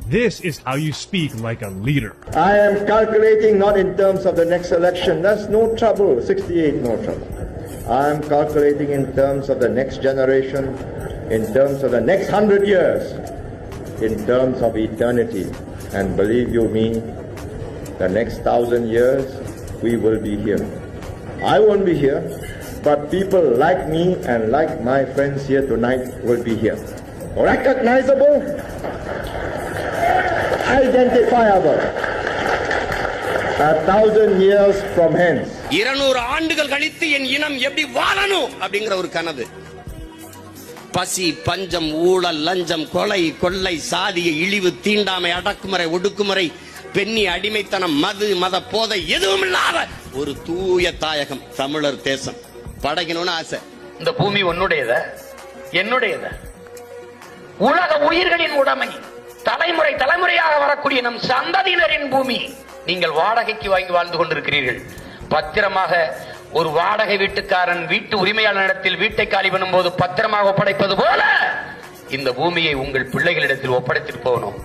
This is how you speak like a leader. I am calculating not in terms of the next election. That's no trouble. 68, no trouble. I am calculating in terms of the next generation, in terms of the next 100 years, in terms of eternity. And believe you me, the next 1,000 years, we will be here. I won't be here, but people like me and like my friends here tonight will be here. Recognizable, identifiable. 1,000 years from hence. 200 ஆண்டுகள் கழித்து என் இனம் எப்படி வாழணும் அப்படிங்கிற ஒரு கனவு. பசி, பஞ்சம், ஊழல், லஞ்சம், கொலை, கொள்ளை, சாதிய இழிவு, தீண்டாமை, அடக்குமுறை, ஒடுக்குமுறை, பெண்ணி அடிமைத்தனம், மது, மத போதை எதுவும் இல்லாத ஒரு தூய தாயகம் தமிழர் தேசம் படைக்கணும்னு ஆசை. இந்த பூமி உன்னுடையத, என்னுடையத, உலக உயிர்களின் உடைமை, தலைமுறை தலைமுறையாக வரக்கூடிய நம் சந்ததியினரின் பூமி. நீங்கள் வாடகைக்கு வாங்கி வாழ்ந்து கொண்டிருக்கிறீர்கள். பத்திரமாக ஒரு வாடகை வீட்டுக்காரன் வீட்டு உரிமையாளரிடத்தில் வீட்டை காலி பண்ணும் போது பத்திரமாக ஒப்படைப்பது போல இந்த பூமியை உங்கள் பிள்ளைகளிடத்தில் ஒப்படைத்துட்டு போகணும்.